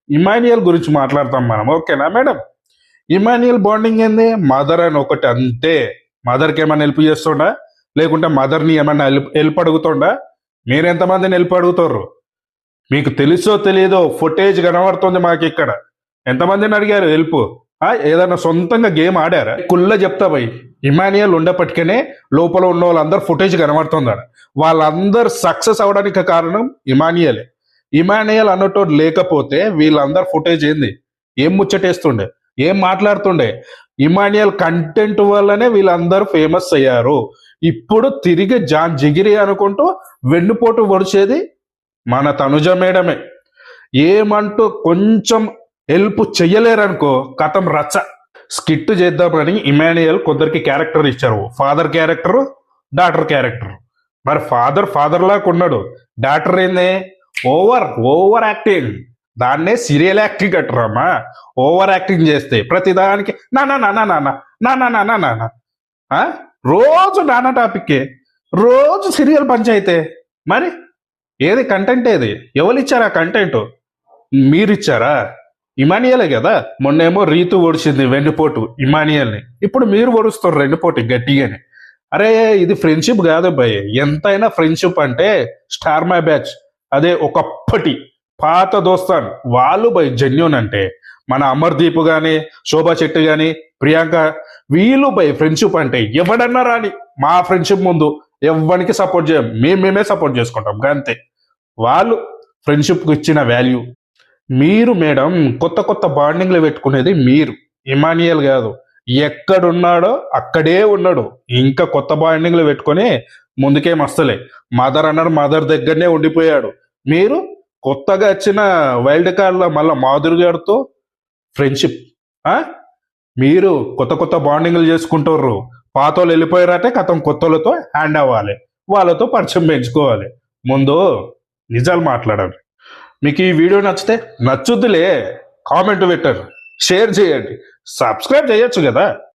ఇమాన్యుయల్ గురించి మాట్లాడతాం మనం, ఓకేనా మేడం? ఇమాన్యుయల్ బాండింగ్ ఏంది? మదర్ అని ఒకటి అంతే. మదర్కి ఏమైనా హెల్ప్ చేస్తుండా, లేకుంటే మదర్ని ఏమైనా హెల్ప్ అడుగుతుండా? మీరెంతమందిని హెల్ప్ అడుగుతారు? మీకు తెలుసో తెలియదో ఫుటేజ్ కనబడుతుంది మాకు ఇక్కడ. ఎంతమందిని అడిగారు హెల్ప్? ఏదైనా సొంతంగా గేమ్ ఆడారా? కుల్ల చెప్తా భయ్, ఇమాన్యుయల్ ఉండేప్పటికనే లోపల ఉన్న వాళ్ళందరూ ఫుటేజ్ కనబడుతుంది. వాళ్ళందరూ సక్సెస్ అవడానికి కారణం ఇమాన్యుయలే. ఇమాన్యుయల్ అన్నట్టు లేకపోతే వీళ్ళందరు ఫుటేజ్ ఏంది? ఏం ముచ్చటేస్తుండే, ఏం మాట్లాడుతుండే? ఇమాన్యుయల్ కంటెంట్ వల్లనే వీళ్ళందరూ ఫేమస్ అయ్యారు. ఇప్పుడు తిరిగి జాన్ జిగిరి అనుకుంటూ వెన్నుపోటు పొడిచేది మన తనుజ మేడమే. ఏమంటూ కొంచెం హెల్ప్ చెయ్యలేరనుకో కథం రచ్చ. స్కిట్ చేద్దామని ఇమాన్యుయల్ కొందరికి క్యారెక్టర్ ఇచ్చారు. Father character, daughter character. మరి ఫాదర్ లాగా ఉన్నాడు, డాటర్ ఏంది? Over acting. దాన్నే సీరియల్ యాక్టింగ్ అంటారమ్మా. ఓవర్ యాక్టింగ్ చేస్తే ప్రతిదానికి నానా నానా నానా నానా నానా నానా, రోజు నానా టాపిక్కే, రోజు సీరియల్ పంచాయితే. మరి ఏది కంటెంట్? ఏది? ఎవరిచ్చారా కంటెంట్? మీరిచ్చారా? ఇమాన్యుయలే కదా. మొన్నేమో రీతు ఓడిచింది వెన్నుపోటు ఇమాన్యుయల్ని, ఇప్పుడు మీరు ఓడుస్తారు వెన్నుపోటు గట్టిగానే. అరే ఇది ఫ్రెండ్షిప్ కాదు భయ్. ఎంతైనా ఫ్రెండ్షిప్ అంటే స్టార్ మై బ్యాచ్, అదే ఒకప్పటి పాత దోస్తాన్ వాళ్ళు భయ్ జెన్యూన్. అంటే మన అమర్దీప్ గాని, శోభా శెట్టి గాని, ప్రియాంక, వీళ్ళు భయ్ ఫ్రెండ్షిప్ అంటే ఎవడన్నా రాని. మా ఫ్రెండ్షిప్ ముందు ఎవరికి సపోర్ట్ చేయం, మేమే సపోర్ట్ చేసుకుంటాం అంతే. వాళ్ళు ఫ్రెండ్షిప్కి ఇచ్చిన వాల్యూ. మీరు మేడం కొత్త బాండింగ్లు పెట్టుకునేది మీరు, ఇమాన్యుయల్ కాదు. ఎక్కడున్నాడో అక్కడే ఉన్నాడు. ఇంకా కొత్త బాండింగ్లు పెట్టుకొని ముందుకేం వస్తలే. మదర్ అన్నాడు, మదర్ దగ్గరనే ఉండిపోయాడు. మీరు కొత్తగా వచ్చిన వైల్డ్ కార్డ్లో మళ్ళీ మాధురి గారితో ఫ్రెండ్షిప్. మీరు కొత్త బాండింగ్లు చేసుకుంటారు. పాతోళ్ళు వెళ్ళిపోయారంటే కథం కొత్తలతో హ్యాండ్ అవ్వాలి, వాళ్ళతో పరిచయం పెంచుకోవాలి. ముందు నిజాలు మాట్లాడాలి. మీకు ఈ వీడియో నచ్చితే నచ్చుద్దులే, కామెంట్ పెట్టండి, షేర్ చేయండి, సబ్స్క్రైబ్ చేయొచ్చు కదా.